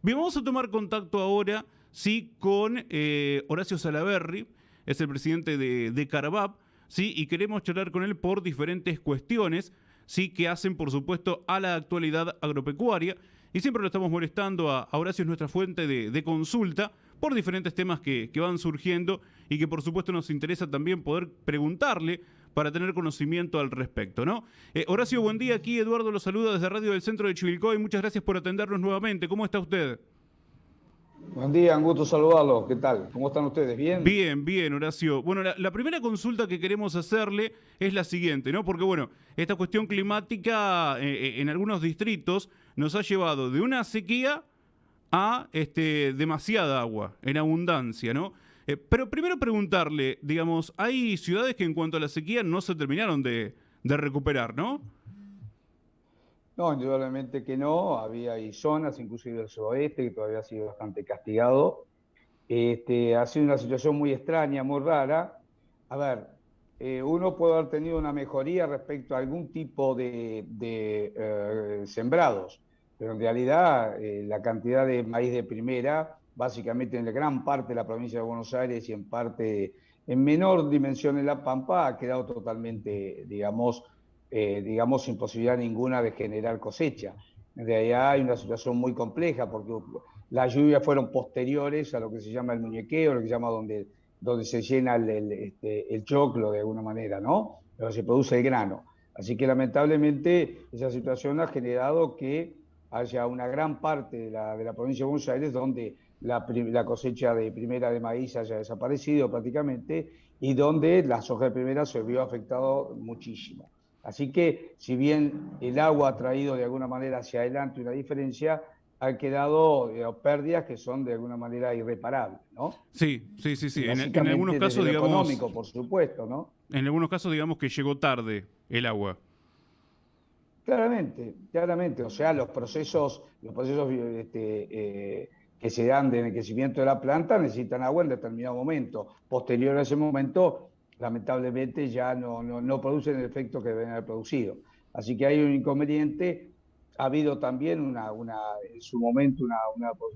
Bien, vamos a tomar contacto ahora, sí, con Horacio Salaverry, es el presidente de Carvap, sí, y queremos charlar con él por diferentes cuestiones, sí, que hacen, por supuesto, a la actualidad agropecuaria. Y siempre lo estamos molestando a Horacio, es nuestra fuente de consulta por diferentes temas que van surgiendo y que por supuesto nos interesa también poder preguntarle para tener conocimiento al respecto, ¿no? Horacio, buen día. Aquí Eduardo lo saluda desde Radio del Centro de Chivilcoy. Muchas gracias por atendernos nuevamente. ¿Cómo está usted? Buen día, un gusto saludarlos. ¿Qué tal? ¿Cómo están ustedes? ¿Bien? Bien, bien, Horacio. Bueno, la primera consulta que queremos hacerle es la siguiente, ¿no? Porque, bueno, esta cuestión climática en algunos distritos nos ha llevado de una sequía a demasiada agua, en abundancia, ¿no? Pero primero preguntarle, digamos, hay ciudades que en cuanto a la sequía no se terminaron de recuperar, ¿no? No, indudablemente que no. Hay zonas, inclusive del sudoeste, que todavía ha sido bastante castigado. Ha sido una situación muy extraña, muy rara. A ver, uno puede haber tenido una mejoría respecto a algún tipo de sembrados, pero en realidad la cantidad de maíz de primera, básicamente en la gran parte de la provincia de Buenos Aires y en parte, en menor dimensión en La Pampa, ha quedado totalmente, digamos, sin posibilidad ninguna de generar cosecha. En realidad hay una situación muy compleja porque las lluvias fueron posteriores a lo que se llama el muñequeo, lo que se llama donde se llena el choclo de alguna manera, ¿no? Donde se produce el grano. Así que lamentablemente esa situación ha generado que haya una gran parte de la provincia de Buenos Aires donde la cosecha de primera de maíz haya desaparecido prácticamente y donde la soja de primera se vio afectado muchísimo. Así que si bien el agua ha traído de alguna manera hacia adelante una diferencia, han quedado pérdidas que son de alguna manera irreparables, ¿no? Sí, sí, sí, Y sí. En algunos básicamente desde casos, lo digamos, económico, por supuesto, ¿no? en algunos casos, digamos que llegó tarde el agua. Claramente, claramente. O sea, los procesos que se dan de enriquecimiento de la planta necesitan agua en determinado momento. Posterior a ese momento, lamentablemente ya no producen el efecto que deben haber producido. Así que hay un inconveniente. Ha habido también en su momento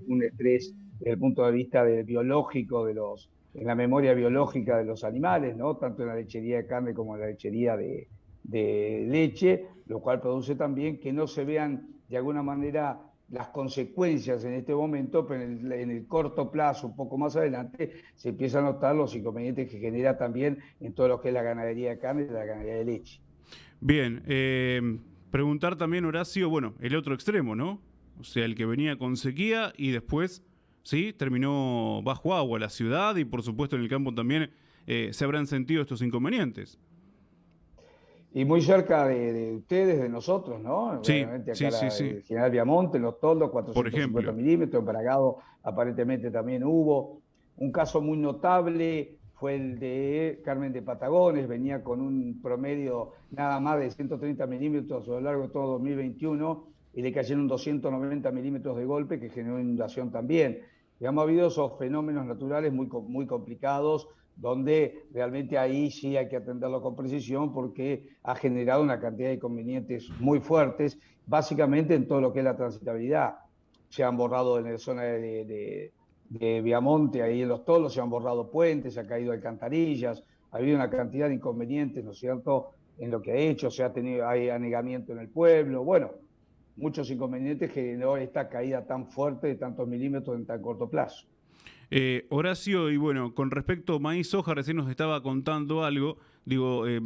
un estrés desde el punto de vista biológico en la memoria biológica de los animales, ¿no? Tanto en la lechería de carne como en la lechería de leche, lo cual produce también que no se vean de alguna manera las consecuencias en este momento, pero en el corto plazo, un poco más adelante, se empiezan a notar los inconvenientes que genera también en todo lo que es la ganadería de carne y la ganadería de leche. Bien, preguntar también, Horacio, bueno, el otro extremo, ¿no? O sea, el que venía con sequía y después, sí, terminó bajo agua la ciudad y por supuesto en el campo también se habrán sentido estos inconvenientes. Y muy cerca de ustedes, de nosotros, ¿no? Sí, Realmente sí, sí, acá sí. el General Viamonte, en Los Toldos, Por 450 ejemplo. milímetros, en Bragado aparentemente también hubo. Un caso muy notable fue el de Carmen de Patagones, venía con un promedio nada más de 130 milímetros a lo largo de todo 2021 y le cayeron 290 milímetros de golpe que generó inundación también. Digamos, ha habido esos fenómenos naturales muy complicados donde realmente ahí sí hay que atenderlo con precisión porque ha generado una cantidad de inconvenientes muy fuertes, básicamente en todo lo que es la transitabilidad. Se han borrado en la zona de Viamonte, ahí en Los Tolos, se han borrado puentes, se ha caído alcantarillas, ha habido una cantidad de inconvenientes, ¿no es cierto?, en lo que ha hecho, hay anegamiento en el pueblo, bueno, muchos inconvenientes que generó esta caída tan fuerte de tantos milímetros en tan corto plazo. Horacio, y bueno, con respecto a maíz soja, recién nos estaba contando algo. Digo, eh,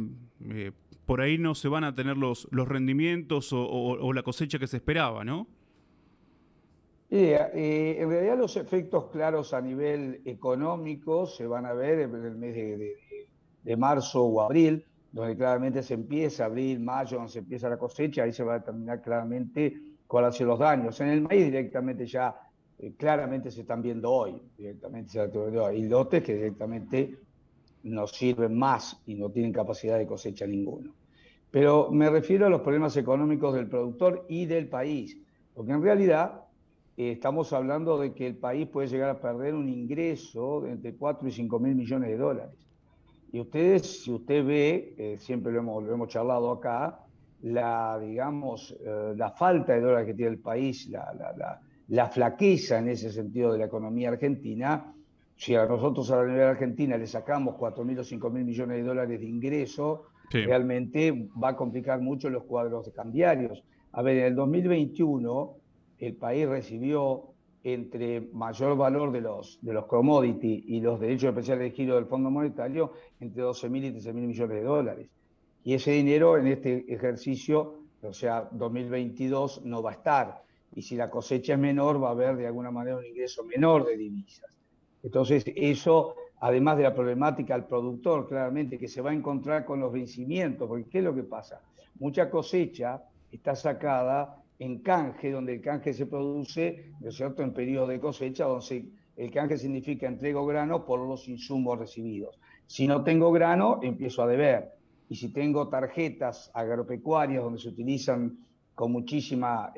por ahí no se van a tener los rendimientos o la cosecha que se esperaba, ¿no? En realidad los efectos claros a nivel económico se van a ver en el mes de marzo o abril, donde claramente se empieza, abril, mayo, donde se empieza la cosecha, ahí se va a determinar claramente cuáles han sido los daños. En el maíz directamente ya, claramente se están viendo hoy, directamente se están viendo hoy. Y lotes que directamente no sirven más y no tienen capacidad de cosecha ninguno. Pero me refiero a los problemas económicos del productor y del país, porque en realidad estamos hablando de que el país puede llegar a perder un ingreso de entre 4 y 5 mil millones de dólares. Y ustedes, si usted ve, siempre lo hemos charlado acá, digamos, la falta de dólares que tiene el país, la flaqueza en ese sentido de la economía argentina. Si a nosotros a la nivel argentina le sacamos 4.000 o 5.000 millones de dólares de ingreso, Sí, realmente va a complicar mucho los cuadros cambiarios. A ver, en el 2021 el país recibió entre mayor valor de los commodities y los derechos especiales de giro del Fondo Monetario entre 12.000 y 13.000 millones de dólares. Y ese dinero en este ejercicio, o sea, 2022, no va a estar. Y si la cosecha es menor, va a haber de alguna manera un ingreso menor de divisas. Entonces, eso, además de la problemática al productor, claramente, que se va a encontrar con los vencimientos, porque ¿qué es lo que pasa? Mucha cosecha está sacada en canje, donde el canje se produce, ¿no es cierto?, en periodos de cosecha, donde el canje significa entrego grano por los insumos recibidos. Si no tengo grano, empiezo a deber. Y si tengo tarjetas agropecuarias donde se utilizan con muchísima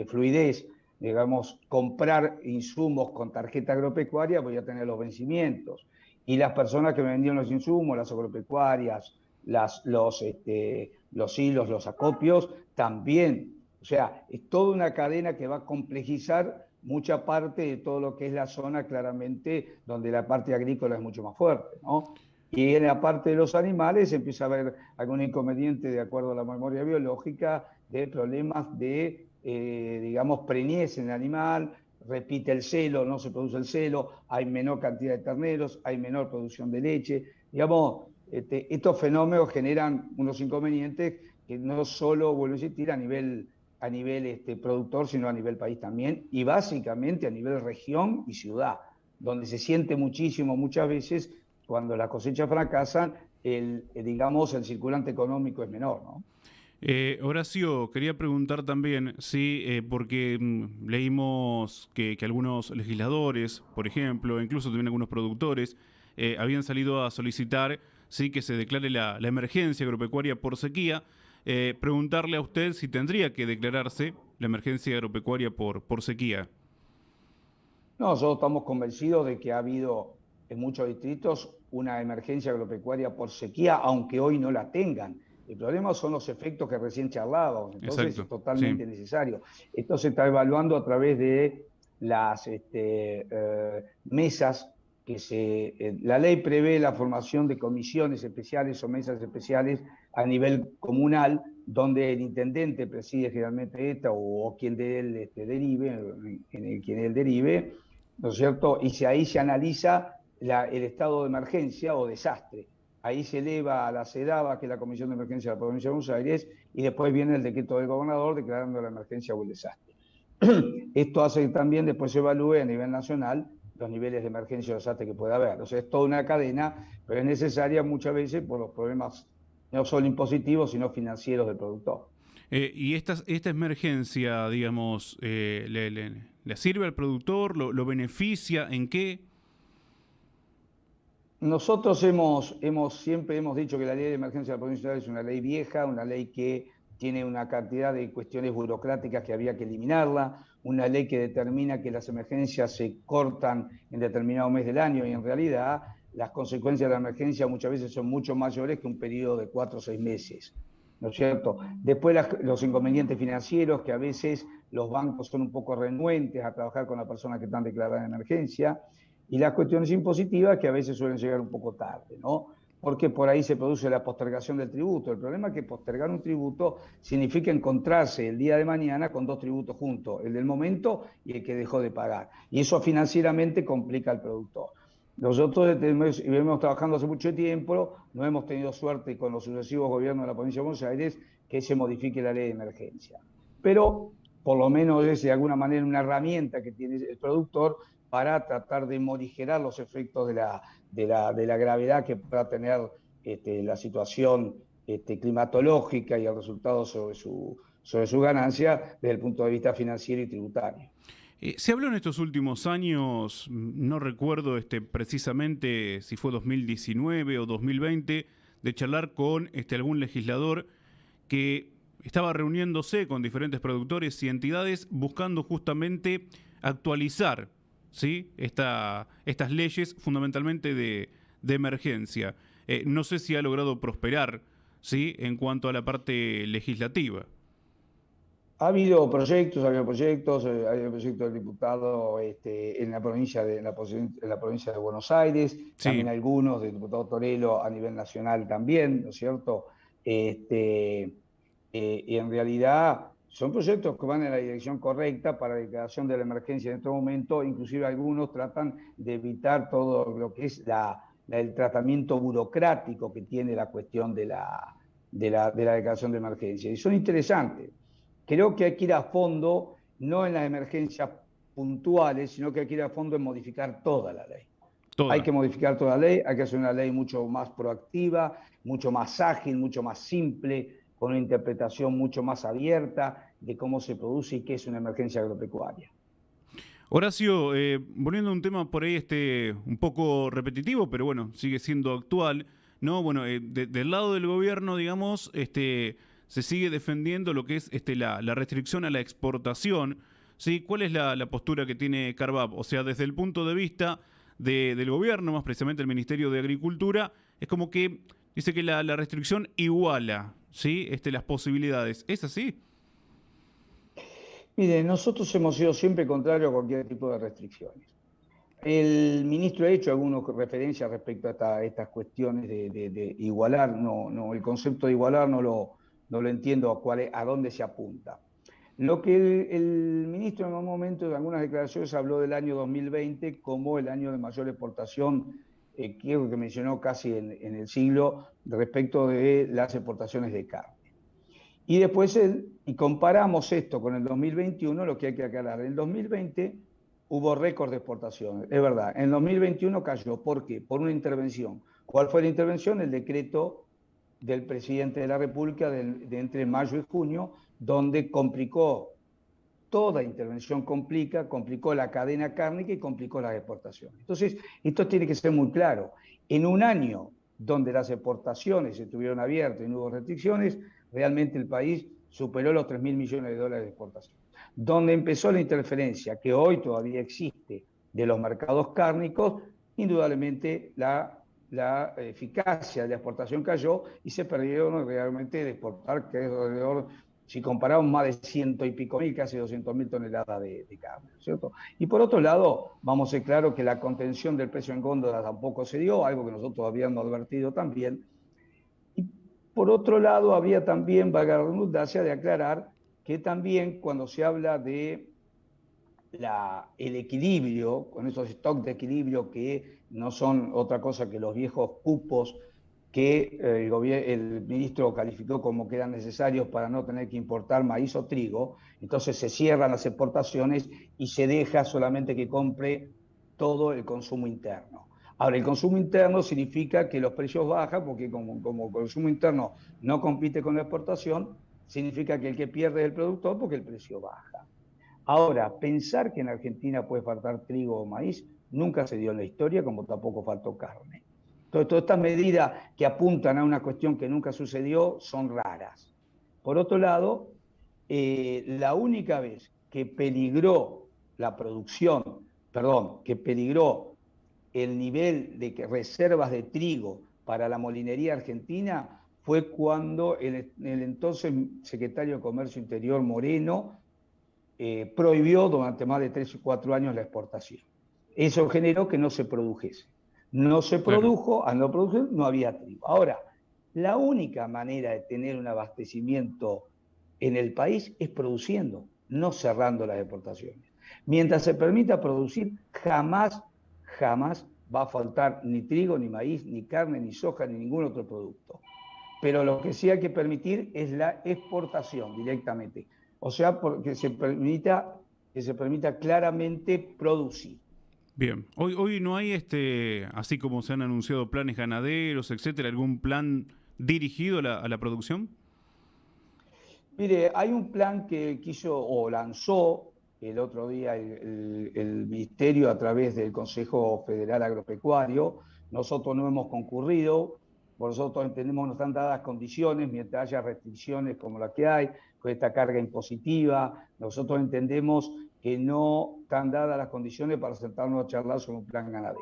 fluidez, digamos, comprar insumos con tarjeta agropecuaria, voy a tener los vencimientos. Y las personas que me vendieron los insumos, las agropecuarias, los hilos, los acopios, también. O sea, es toda una cadena que va a complejizar mucha parte de todo lo que es la zona, claramente, donde la parte agrícola es mucho más fuerte, ¿no? Y en la parte de los animales empieza a haber algún inconveniente, de acuerdo a la memoria biológica, de problemas de, digamos, preñez en el animal, repite el celo, no se produce el celo, hay menor cantidad de terneros, hay menor producción de leche. Digamos, estos fenómenos generan unos inconvenientes que no solo, vuelvo a insistir, a nivel productor, sino a nivel país también, y básicamente a nivel región y ciudad, donde se siente muchísimo, muchas veces, cuando las cosechas fracasan, digamos, el circulante económico es menor, ¿no? Horacio, quería preguntar también, sí, porque leímos que algunos legisladores, por ejemplo, incluso también algunos productores, habían salido a solicitar, sí, que se declare la emergencia agropecuaria por sequía. Preguntarle a usted si tendría que declararse la emergencia agropecuaria por sequía. No, nosotros estamos convencidos de que ha habido en muchos distritos una emergencia agropecuaria por sequía, aunque hoy no la tengan. El problema son los efectos que recién charlábamos, entonces es Exacto, sí. totalmente necesario. Esto se está evaluando a través de las mesas la ley prevé la formación de comisiones especiales o mesas especiales a nivel comunal, donde el intendente preside generalmente esta o quien de él derive, quien él derive, ¿no es cierto? Y ahí se analiza el estado de emergencia o desastre. Ahí se eleva a la CEDABA, que es la Comisión de Emergencia de la Provincia de Buenos Aires, y después viene el decreto del gobernador declarando la emergencia o el desastre. Esto hace que también después se evalúe a nivel nacional los niveles de emergencia o desastre que pueda haber. O sea, es toda una cadena, pero es necesaria muchas veces por los problemas no solo impositivos, sino financieros del productor. Y esta emergencia, digamos, ¿le sirve al productor? ¿Lo beneficia? ¿En qué? Nosotros siempre hemos dicho que la ley de emergencia de la provincia es una ley vieja, una ley que tiene una cantidad de cuestiones burocráticas que había que eliminarla, una ley que determina que las emergencias se cortan en determinado mes del año y en realidad las consecuencias de la emergencia muchas veces son mucho mayores que un periodo de 4 o 6 meses, ¿no es cierto? Después los inconvenientes financieros, que a veces los bancos son un poco renuentes a trabajar con las personas que están declaradas en emergencia, y las cuestiones impositivas que a veces suelen llegar un poco tarde, ¿no? Porque por ahí se produce la postergación del tributo. El problema es que postergar un tributo significa encontrarse el día de mañana con dos tributos juntos, el del momento y el que dejó de pagar. Y eso financieramente complica al productor. Nosotros venimos trabajando hace mucho tiempo, no hemos tenido suerte con los sucesivos gobiernos de la provincia de Buenos Aires que se modifique la ley de emergencia. Pero por lo menos es de alguna manera una herramienta que tiene el productor para tratar de morigerar los efectos de la gravedad que pueda tener la situación climatológica y el resultado sobre su ganancia desde el punto de vista financiero y tributario. Se habló en estos últimos años, no recuerdo precisamente si fue 2019 o 2020, de charlar con algún legislador que estaba reuniéndose con diferentes productores y entidades buscando justamente actualizar, ¿sí?, estas leyes fundamentalmente de emergencia. No sé si ha logrado prosperar, ¿sí?, en cuanto a la parte legislativa. Ha habido proyectos, ha habido proyectos, ha habido proyectos del diputado en la provincia en la provincia de Buenos Aires, también Sí. algunos del diputado Torello a nivel nacional también, ¿no es cierto? Y en realidad son proyectos que van en la dirección correcta para la declaración de la emergencia en este momento, inclusive algunos tratan de evitar todo lo que es el tratamiento burocrático que tiene la cuestión de la declaración de emergencia. Y son interesantes. Creo que hay que ir a fondo, no en las emergencias puntuales, sino que hay que ir a fondo en modificar toda la ley. Hay Toda. que modificar toda la ley, hay que hacer una ley mucho más proactiva, mucho más ágil, mucho más simple, con una interpretación mucho más abierta de cómo se produce y qué es una emergencia agropecuaria. Horacio, volviendo a un tema por ahí un poco repetitivo, pero bueno, sigue siendo actual, ¿no? Bueno, del lado del gobierno, digamos, se sigue defendiendo lo que es la restricción a la exportación, ¿sí? ¿Cuál es la postura que tiene Carbab? O sea, desde el punto de vista del gobierno, más precisamente el Ministerio de Agricultura, es como que dice que la restricción iguala, ¿sí? Las posibilidades. ¿Es así? Mire, nosotros hemos sido siempre contrarios a cualquier tipo de restricciones. El ministro ha hecho algunas referencias respecto a estas cuestiones de igualar, el concepto de igualar no lo entiendo a dónde se apunta. Lo que el ministro en un momento, en algunas declaraciones, habló del año 2020 como el año de mayor exportación, creo que mencionó casi en el siglo, respecto de las exportaciones de carne. Y después y comparamos esto con el 2021, lo que hay que aclarar. En el 2020 hubo récord de exportaciones, es verdad. En el 2021 cayó. ¿Por qué? Por una intervención. ¿Cuál fue la intervención? El decreto del presidente de la República de entre mayo y junio, donde complicó, toda intervención complicó la cadena cárnica y complicó las exportaciones. Entonces, esto tiene que ser muy claro. En un año donde las exportaciones estuvieron abiertas y no hubo restricciones, realmente el país superó los 3.000 millones de dólares de exportación. Donde empezó la interferencia, que hoy todavía existe, de los mercados cárnicos, indudablemente la eficacia de la exportación cayó y se perdieron realmente de exportar, que es alrededor, si comparamos, más de 100 y pico mil, casi 200.000 toneladas de carne, ¿cierto? Y por otro lado, vamos a ser claros que la contención del precio en góndola tampoco se dio, algo que nosotros habíamos advertido también. Y por otro lado, había también, valga la redundancia, de aclarar que también cuando se habla de el equilibrio, con esos stocks de equilibrio que no son otra cosa que los viejos cupos que el ministro calificó como que eran necesarios para no tener que importar maíz o trigo, entonces se cierran las exportaciones y se deja solamente que compre todo el consumo interno. Ahora, el consumo interno significa que los precios bajan, porque como el consumo interno no compite con la exportación, significa que el que pierde es el productor porque el precio baja. Ahora, pensar que en Argentina puede faltar trigo o maíz nunca se dio en la historia, como tampoco faltó carne. Entonces, todas estas medidas que apuntan a una cuestión que nunca sucedió son raras. Por otro lado, la única vez que peligró la producción, perdón, que peligró el nivel de reservas de trigo para la molinería argentina fue cuando el entonces secretario de Comercio Interior Moreno prohibió durante más de 3 o 4 años la exportación. Eso generó que no se produjese. No se Claro. produjo, al no producir no había trigo. Ahora, la única manera de tener un abastecimiento en el país es produciendo, no cerrando las exportaciones. Mientras se permita producir, jamás va a faltar ni trigo, ni maíz, ni carne, ni soja, ni ningún otro producto. Pero lo que sí hay que permitir es la exportación directamente. O sea, que se permita claramente producir. Bien, hoy no hay así como se han anunciado planes ganaderos, etcétera, algún plan dirigido a la producción. Mire, hay un plan que quiso o lanzó el otro día el Ministerio a través del Consejo Federal Agropecuario. Nosotros no hemos concurrido, por nosotros entendemos que no están dadas condiciones mientras haya restricciones como la que hay, con esta carga impositiva. Nosotros entendemos que no están dadas las condiciones para sentarnos a charlar sobre un plan ganadero.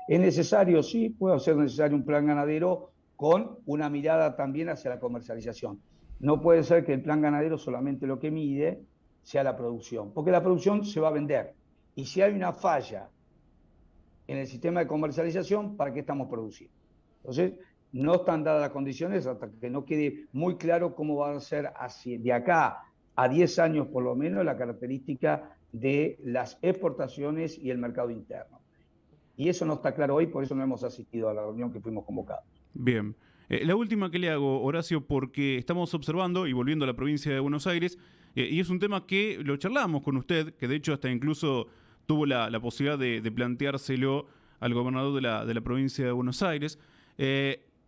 ¿Es necesario? Sí, puede ser necesario un plan ganadero con una mirada también hacia la comercialización. No puede ser que el plan ganadero solamente lo que mide sea la producción, porque la producción se va a vender. Y si hay una falla en el sistema de comercialización, ¿para qué estamos produciendo? Entonces, no están dadas las condiciones hasta que no quede muy claro cómo va a ser así, de acá a 10 años por lo menos la característica de las exportaciones y el mercado interno. Y eso no está claro hoy, por eso no hemos asistido a la reunión que fuimos convocados. Bien. La última que le hago, Horacio, porque estamos observando y volviendo a la provincia de Buenos Aires, y es un tema que lo charlamos con usted, que de hecho hasta incluso tuvo la posibilidad de planteárselo al gobernador de la provincia de Buenos Aires.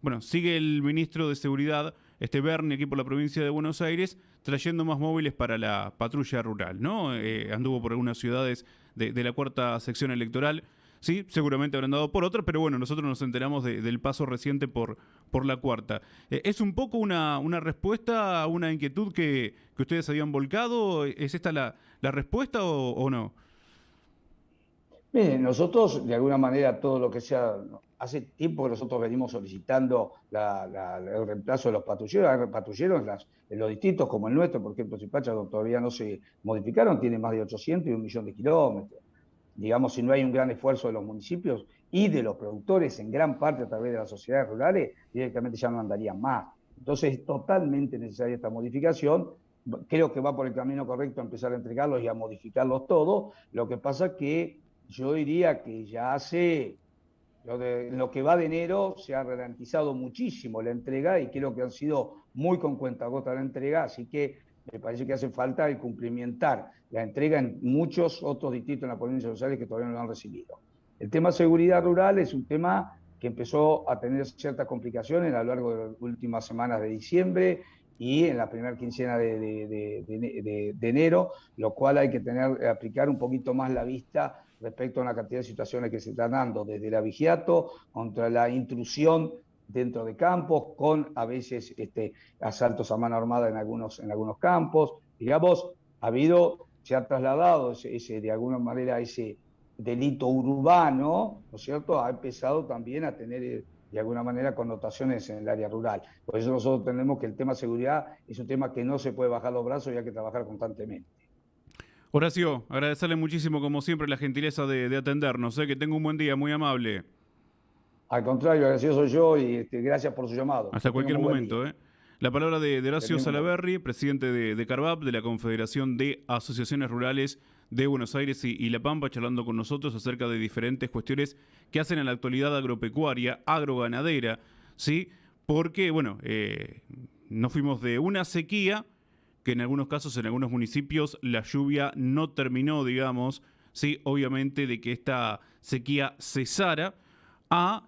Bueno, sigue el ministro de Seguridad, Berni, aquí por la provincia de Buenos Aires, trayendo más móviles para la patrulla rural, ¿no? Anduvo por algunas ciudades de la cuarta sección electoral. Sí, seguramente habrán dado por otra, pero bueno, nosotros nos enteramos del paso reciente por la cuarta. ¿Es un poco una respuesta a una inquietud que ustedes habían volcado? ¿Es esta la respuesta o no? Miren, nosotros de alguna manera todo lo que sea, hace tiempo que nosotros venimos solicitando el reemplazo de los patrulleros. Hay patrulleros en los distritos como el nuestro, por ejemplo, Zipacha todavía no se modificaron, tiene más de 800 y 1.000.000 de kilómetros. Digamos, si no hay un gran esfuerzo de los municipios y de los productores en gran parte a través de las sociedades rurales, directamente ya no andarían más. Entonces es totalmente necesaria esta modificación. Creo que va por el camino correcto a empezar a entregarlos y a modificarlos todos. Lo que pasa que yo diría que ya hace, lo que va de enero se ha ralentizado muchísimo la entrega y creo que han sido muy con cuentagotas la entrega, así que me parece que hace falta el cumplimentar la entrega en muchos otros distritos en la provincia de Buenos Aires que todavía no lo han recibido. El tema seguridad rural es un tema que empezó a tener ciertas complicaciones a lo largo de las últimas semanas de diciembre y en la primera quincena de enero, lo cual hay que aplicar un poquito más la vista respecto a una cantidad de situaciones que se están dando, desde el abigeato, contra la intrusión dentro de campos, con a veces asaltos a mano armada en algunos campos. Digamos, se ha trasladado de alguna manera ese delito urbano, ¿no es cierto? Ha empezado también a tener de alguna manera connotaciones en el área rural. Por eso nosotros entendemos que el tema seguridad es un tema que no se puede bajar los brazos y hay que trabajar constantemente. Horacio, agradecerle muchísimo, como siempre, la gentileza de atendernos. Que tenga un buen día, muy amable. Al contrario, agradecido soy yo y gracias por su llamado. Hasta cualquier momento. La palabra de Horacio Salaverry, presidente de Carvap, de la Confederación de Asociaciones Rurales de Buenos Aires y La Pampa, charlando con nosotros acerca de diferentes cuestiones que hacen en la actualidad agropecuaria, agroganadera, ¿sí? Porque, bueno, nos fuimos de una sequía, que en algunos casos, en algunos municipios, la lluvia no terminó, digamos, ¿sí? Obviamente de que esta sequía cesara, a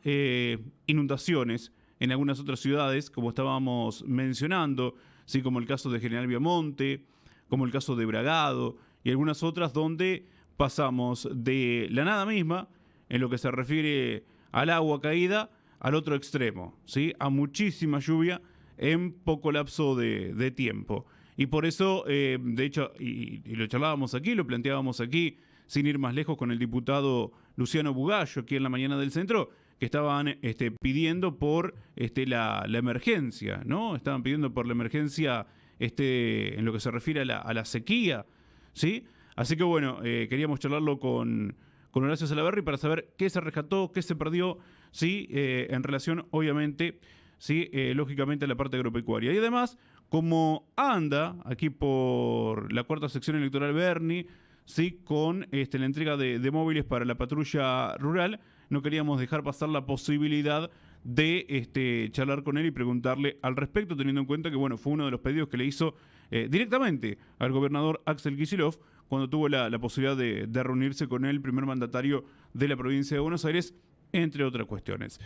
inundaciones en algunas otras ciudades, como estábamos mencionando, ¿sí? Como el caso de General Viamonte, como el caso de Bragado y algunas otras donde pasamos de la nada misma, en lo que se refiere al agua caída, al otro extremo, ¿sí? A muchísima lluvia en poco lapso de tiempo. Y por eso, de hecho, y lo charlábamos aquí, lo planteábamos aquí, sin ir más lejos, con el diputado Luciano Bugallo, aquí en la mañana del centro, que estaban pidiendo por la emergencia, ¿no? Estaban pidiendo por la emergencia en lo que se refiere a la sequía, ¿sí? Así que bueno, queríamos charlarlo con Horacio Salaverry para saber qué se rescató, qué se perdió, ¿sí? En relación, obviamente, ¿sí? Lógicamente, a la parte agropecuaria. Y además, como anda aquí por la cuarta sección electoral Berni, ¿sí? Con la entrega de móviles para la patrulla rural, no queríamos dejar pasar la posibilidad de charlar con él y preguntarle al respecto, teniendo en cuenta que bueno, fue uno de los pedidos que le hizo directamente al gobernador Axel Kicillof cuando tuvo la posibilidad de reunirse con el primer mandatario de la provincia de Buenos Aires, entre otras cuestiones.